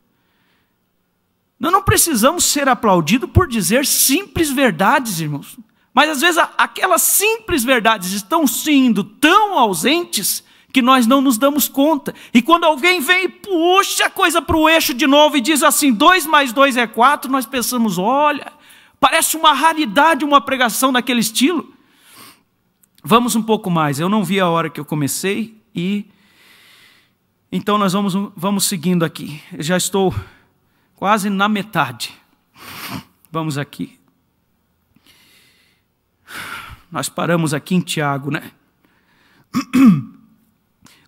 Nós não precisamos ser aplaudidos por dizer simples verdades, irmãos. Mas às vezes aquelas simples verdades estão sendo tão ausentes que nós não nos damos conta. E quando alguém vem e puxa a coisa para o eixo de novo e diz assim, 2 mais 2 é 4, nós pensamos, olha, parece uma raridade uma pregação daquele estilo. Vamos um pouco mais, eu não vi a hora que eu comecei e... Então nós vamos seguindo aqui, eu já estou quase na metade. Vamos aqui. Nós paramos aqui em Tiago, né?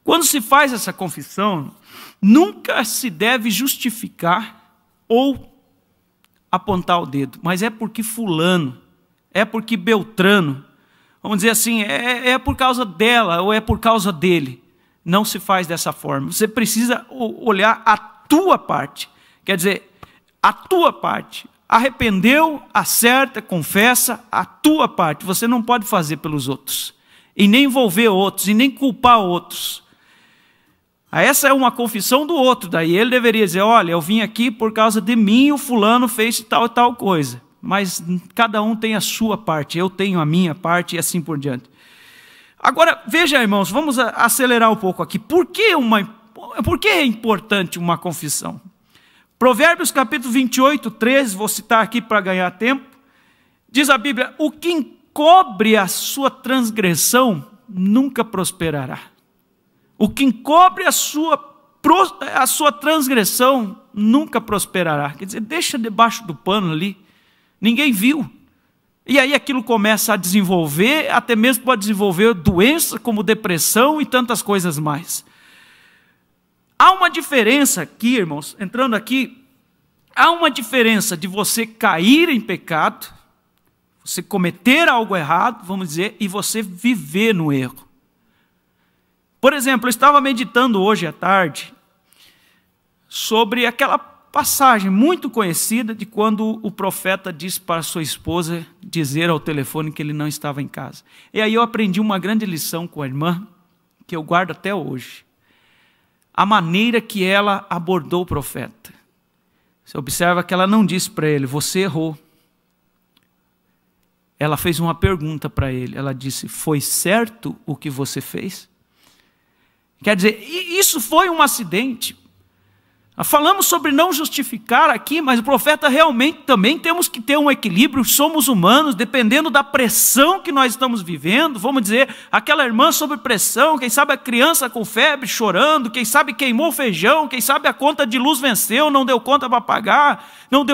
Quando se faz essa confissão, nunca se deve justificar ou apontar o dedo, mas é porque fulano, é porque Beltrano, vamos dizer assim, é por causa dela ou é por causa dele. Não se faz dessa forma. Você precisa olhar a tua parte, quer dizer, a tua parte. Arrependeu, acerta, confessa a tua parte. Você não pode fazer pelos outros. E nem envolver outros, e nem culpar outros. Essa é uma confissão do outro. Daí ele deveria dizer, olha, eu vim aqui por causa de mim, o fulano fez tal e tal coisa. Mas cada um tem a sua parte, eu tenho a minha parte e assim por diante. Agora, veja, irmãos, vamos acelerar um pouco aqui. Por que é importante uma confissão? Provérbios capítulo 28, 13, vou citar aqui para ganhar tempo. Diz a Bíblia, o que encobre a sua transgressão nunca prosperará. O que encobre a sua transgressão nunca prosperará. Quer dizer, deixa debaixo do pano ali, ninguém viu. E aí aquilo começa a desenvolver, até mesmo pode desenvolver doença como depressão e tantas coisas mais. Há uma diferença aqui, irmãos, entrando aqui, há uma diferença de você cair em pecado, você cometer algo errado, vamos dizer, e você viver no erro. Por exemplo, eu estava meditando hoje à tarde sobre aquela passagem muito conhecida de quando o profeta disse para sua esposa dizer ao telefone que ele não estava em casa. E aí eu aprendi uma grande lição com a irmã, que eu guardo até hoje. A maneira que ela abordou o profeta. Você observa que ela não disse para ele, você errou. Ela fez uma pergunta para ele, ela disse, foi certo o que você fez? Quer dizer, isso foi um acidente. Falamos sobre não justificar aqui, mas o profeta realmente também temos que ter um equilíbrio, somos humanos, dependendo da pressão que nós estamos vivendo, vamos dizer, aquela irmã sob pressão, quem sabe a criança com febre chorando, quem sabe queimou o feijão, quem sabe a conta de luz venceu, não deu conta para pagar, não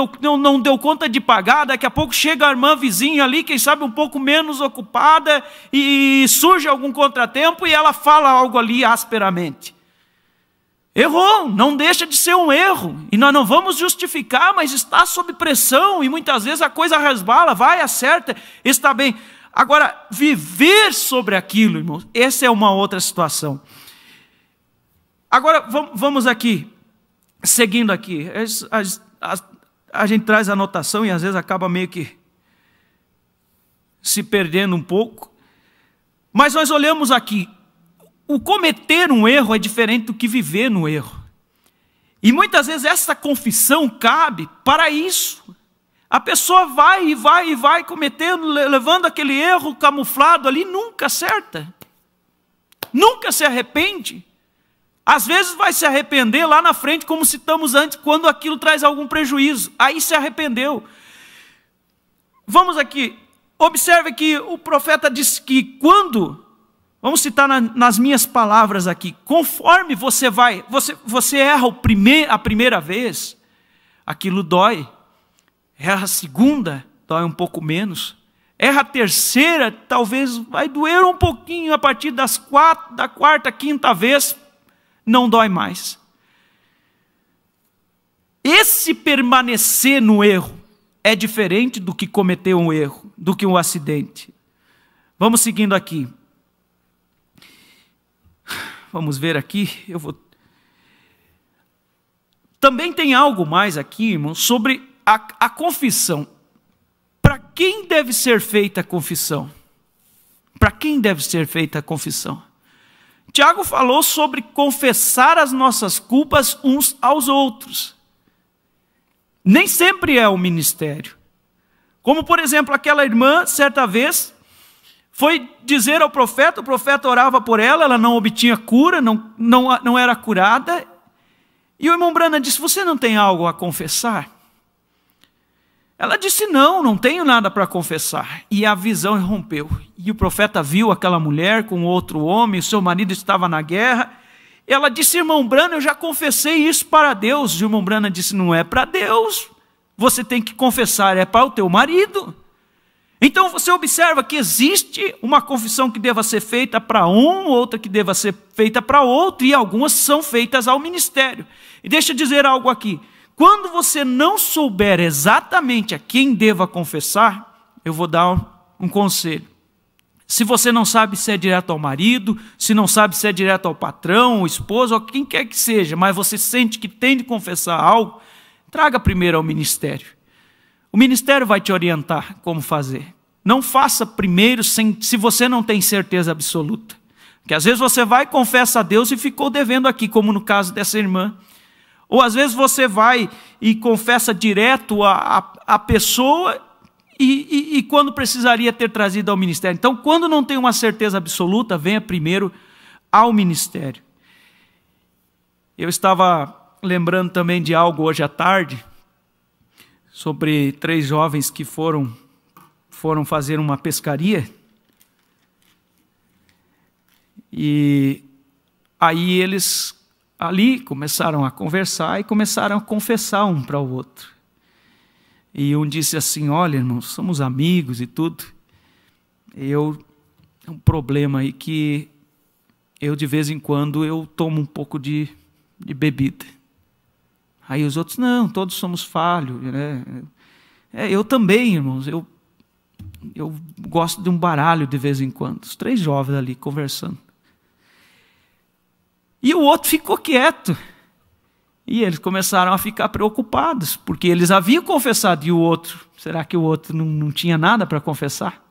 deu conta de pagar, daqui a pouco chega a irmã vizinha ali, quem sabe um pouco menos ocupada, e surge algum contratempo e ela fala algo ali asperamente. Errou, não deixa de ser um erro, e nós não vamos justificar, mas está sob pressão, e muitas vezes a coisa resbala, vai, acerta, está bem. Agora, viver sobre aquilo, irmãos, essa é uma outra situação. Agora, vamos aqui, seguindo aqui, a gente traz a anotação e às vezes acaba meio que se perdendo um pouco, mas nós olhamos aqui, o cometer um erro é diferente do que viver no erro. E muitas vezes essa confissão cabe para isso. A pessoa vai cometendo, levando aquele erro camuflado ali, nunca acerta. Nunca se arrepende. Às vezes vai se arrepender lá na frente, como citamos antes, quando aquilo traz algum prejuízo. Aí se arrependeu. Vamos aqui. Observe que o profeta disse que quando... Vamos citar nas minhas palavras aqui. Conforme você erra a primeira vez, aquilo dói. Erra a segunda, dói um pouco menos. Erra a terceira, talvez vai doer um pouquinho. A partir da quarta, quinta vez, não dói mais. Esse permanecer no erro é diferente do que cometer um erro, do que um acidente. Vamos seguindo aqui. Vamos ver aqui, Também tem algo mais aqui, irmão, sobre a confissão. Para quem deve ser feita a confissão? Para quem deve ser feita a confissão? Tiago falou sobre confessar as nossas culpas uns aos outros. Nem sempre é o ministério. Como, por exemplo, aquela irmã, certa vez, foi dizer ao profeta, o profeta orava por ela, ela não obtinha cura, não era curada. E o irmão Branham disse, você não tem algo a confessar? Ela disse, não tenho nada para confessar. E a visão rompeu. E o profeta viu aquela mulher com outro homem, o seu marido estava na guerra. Ela disse, irmão Branham, eu já confessei isso para Deus. E o irmão Branham disse, não é para Deus. Você tem que confessar, é para o teu marido. Então você observa que existe uma confissão que deva ser feita para um, outra que deva ser feita para outro, e algumas são feitas ao ministério. E deixa eu dizer algo aqui. Quando você não souber exatamente a quem deva confessar, eu vou dar um conselho. Se você não sabe se é direto ao marido, se não sabe se é direto ao patrão, ao esposo, ou quem quer que seja, mas você sente que tem de confessar algo, traga primeiro ao ministério. O ministério vai te orientar como fazer. Não faça primeiro se você não tem certeza absoluta. Porque às vezes você vai e confessa a Deus e ficou devendo aqui, como no caso dessa irmã. Ou às vezes você vai e confessa direto a pessoa e quando precisaria ter trazido ao ministério. Então, quando não tem uma certeza absoluta, venha primeiro ao ministério. Eu estava lembrando também de algo hoje à tarde, sobre 3 jovens que foram fazer uma pescaria. E aí eles ali começaram a conversar e começaram a confessar um para o outro. E um disse assim, olha, irmãos, somos amigos e tudo. Um problema aí que eu de vez em quando eu tomo um pouco de bebida. Aí os outros, não, todos somos falhos, né? Eu também, irmãos, eu gosto de um baralho de vez em quando. Os 3 jovens ali conversando. E o outro ficou quieto. E eles começaram a ficar preocupados, porque eles haviam confessado, e o outro, será que o outro não tinha nada para confessar?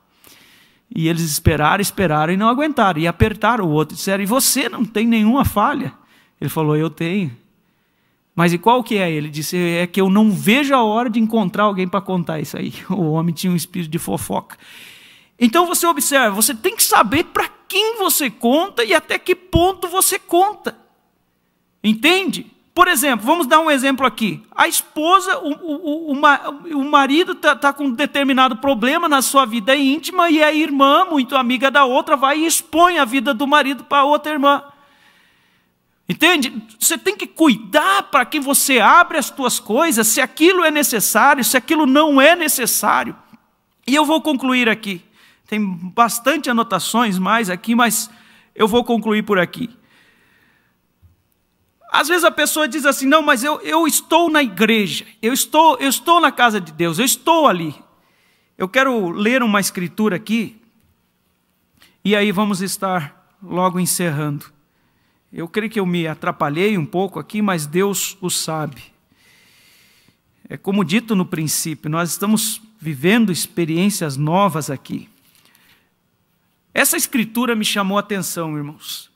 E eles esperaram e não aguentaram, e apertaram o outro, e disseram, e você não tem nenhuma falha? Ele falou, eu tenho. Mas e qual que é? Ele disse, é que eu não vejo a hora de encontrar alguém para contar isso aí. O homem tinha um espírito de fofoca. Então você observa, você tem que saber para quem você conta e até que ponto você conta. Entende? Por exemplo, vamos dar um exemplo aqui. A esposa, o marido está com um determinado problema na sua vida íntima e a irmã, muito amiga da outra, vai e expõe a vida do marido para outra irmã. Entende? Você tem que cuidar para que você abre as tuas coisas, se aquilo é necessário, se aquilo não é necessário. E eu vou concluir aqui. Tem bastante anotações mais aqui, mas eu vou concluir por aqui. Às vezes a pessoa diz assim, não, mas eu estou na igreja, eu estou na casa de Deus, eu estou ali. Eu quero ler uma escritura aqui, e aí vamos estar logo encerrando. Eu creio que eu me atrapalhei um pouco aqui, mas Deus o sabe. É como dito no princípio, nós estamos vivendo experiências novas aqui. Essa escritura me chamou a atenção, irmãos.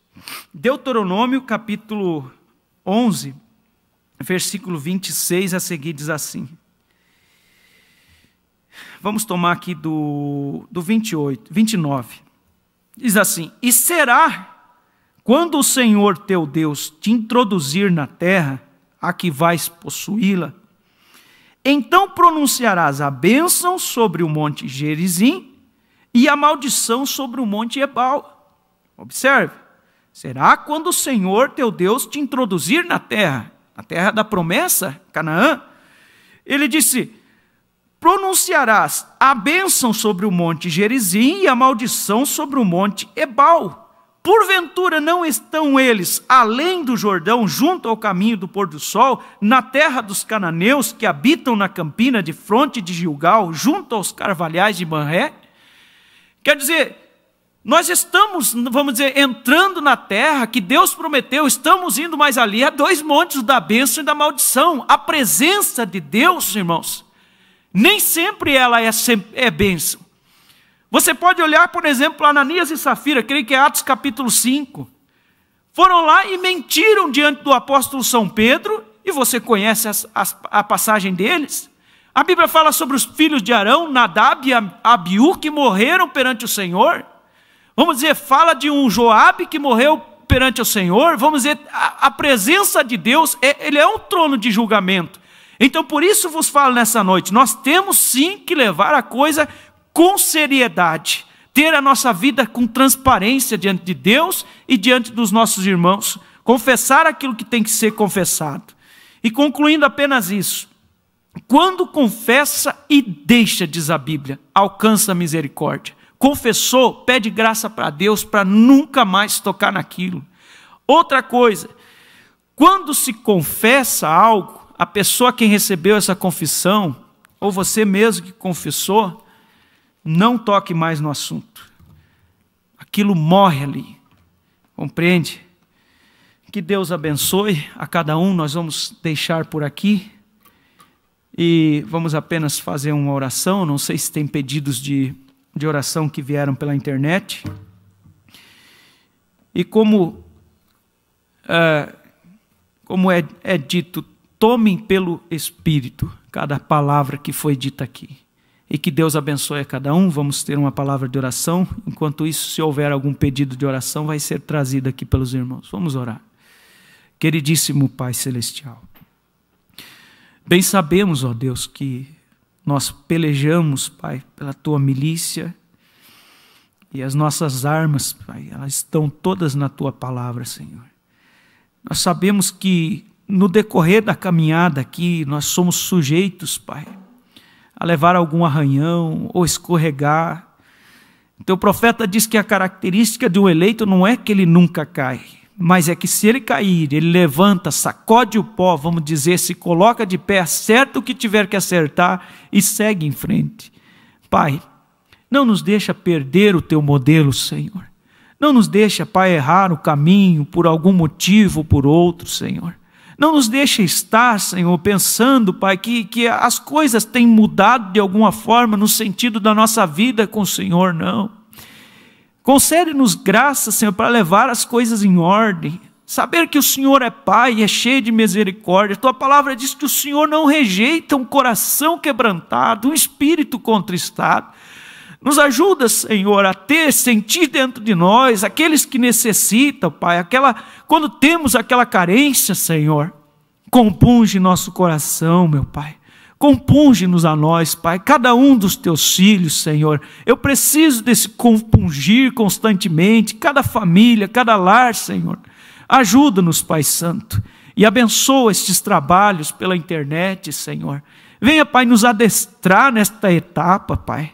Deuteronômio, capítulo 11, versículo 26 a seguir diz assim. Vamos tomar aqui do 29. Diz assim, e será... quando o Senhor teu Deus te introduzir na terra, a que vais possuí-la, então pronunciarás a bênção sobre o monte Gerizim e a maldição sobre o monte Ebal. Observe, será quando o Senhor teu Deus te introduzir na terra, a terra da promessa, Canaã, ele disse, pronunciarás a bênção sobre o monte Gerizim e a maldição sobre o monte Ebal. Porventura não estão eles além do Jordão, junto ao caminho do pôr do sol, na terra dos cananeus que habitam na campina de fronte de Gilgal, junto aos carvalhais de Manré? Quer dizer, nós estamos, vamos dizer, entrando na terra que Deus prometeu, estamos indo mais ali, há 2 montes da bênção e da maldição. A presença de Deus, irmãos, nem sempre ela é bênção. Você pode olhar, por exemplo, Ananias e Safira, creio que é Atos capítulo 5. Foram lá e mentiram diante do apóstolo São Pedro, e você conhece a passagem deles. A Bíblia fala sobre os filhos de Arão, Nadab e Abiú, que morreram perante o Senhor. Vamos dizer, fala de um Joabe que morreu perante o Senhor. Vamos dizer, a presença de Deus, ele é um trono de julgamento. Então por isso vos falo nessa noite, nós temos sim que levar a coisa com seriedade, ter a nossa vida com transparência diante de Deus e diante dos nossos irmãos, confessar aquilo que tem que ser confessado. E concluindo apenas isso, quando confessa e deixa, diz a Bíblia, alcança a misericórdia. Confessou, pede graça para Deus para nunca mais tocar naquilo. Outra coisa, quando se confessa algo, a pessoa quem recebeu essa confissão, ou você mesmo que confessou, não toque mais no assunto. Aquilo morre ali. Compreende? Que Deus abençoe a cada um. Nós vamos deixar por aqui. E vamos apenas fazer uma oração. Não sei se tem pedidos de oração que vieram pela internet. E como é dito, tomem pelo Espírito cada palavra que foi dita aqui. E que Deus abençoe a cada um. Vamos ter uma palavra de oração. Enquanto isso, se houver algum pedido de oração, vai ser trazido aqui pelos irmãos. Vamos orar. Queridíssimo Pai Celestial, bem sabemos, ó Deus, que nós pelejamos, Pai, pela Tua milícia. E as nossas armas, Pai, elas estão todas na Tua palavra, Senhor. Nós sabemos que no decorrer da caminhada aqui, nós somos sujeitos, Pai, a levar algum arranhão ou escorregar. Teu profeta diz que a característica de um eleito não é que ele nunca cai, mas é que se ele cair, ele levanta, sacode o pó, vamos dizer, se coloca de pé, acerta o que tiver que acertar e segue em frente. Pai, não nos deixa perder o Teu modelo, Senhor. Não nos deixa, Pai, errar o caminho por algum motivo ou por outro, Senhor. Não nos deixa estar, Senhor, pensando, Pai, que as coisas têm mudado de alguma forma no sentido da nossa vida com o Senhor, não. Concede-nos graça, Senhor, para levar as coisas em ordem. Saber que o Senhor é Pai e é cheio de misericórdia. Tua palavra diz que o Senhor não rejeita um coração quebrantado, um espírito contristado. Nos ajuda, Senhor, a sentir dentro de nós, aqueles que necessitam, Pai, quando temos aquela carência, Senhor, compunge nosso coração, meu Pai. Compunge-nos a nós, Pai, cada um dos Teus filhos, Senhor. Eu preciso desse compungir constantemente, cada família, cada lar, Senhor. Ajuda-nos, Pai Santo, e abençoa estes trabalhos pela internet, Senhor. Venha, Pai, nos adestrar nesta etapa, Pai.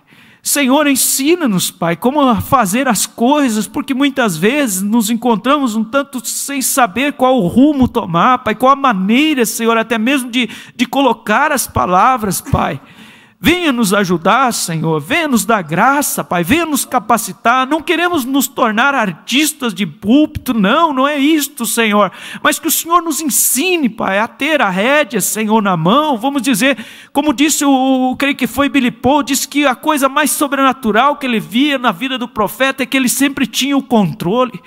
Senhor, ensina-nos, Pai, como fazer as coisas, porque muitas vezes nos encontramos um tanto sem saber qual o rumo tomar, Pai, qual a maneira, Senhor, até mesmo de colocar as palavras, Pai. Venha nos ajudar, Senhor, venha nos dar graça, Pai, venha nos capacitar. Não queremos nos tornar artistas de púlpito, não é isto, Senhor, mas que o Senhor nos ensine, Pai, a ter a rédea, Senhor, na mão. Vamos dizer, como disse creio que foi Billy Paul, disse que a coisa mais sobrenatural que ele via na vida do profeta é que ele sempre tinha o controle.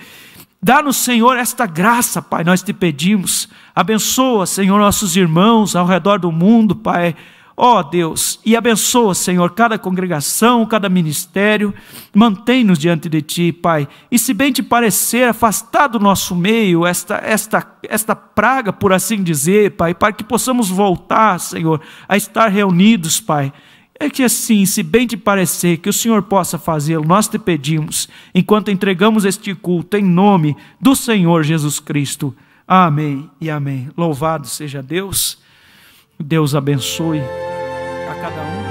Dá-nos, Senhor, esta graça, Pai, nós te pedimos. Abençoa, Senhor, nossos irmãos ao redor do mundo, Pai. Ó Deus, e abençoa, Senhor, cada congregação, cada ministério. Mantém-nos diante de Ti, Pai. E se bem te parecer, afastar do nosso meio esta praga, por assim dizer, Pai, para que possamos voltar, Senhor, a estar reunidos, Pai. É que assim, se bem te parecer, que o Senhor possa fazê-lo, nós te pedimos, enquanto entregamos este culto, em nome do Senhor Jesus Cristo. Amém e amém. Louvado seja Deus. Deus abençoe a cada um.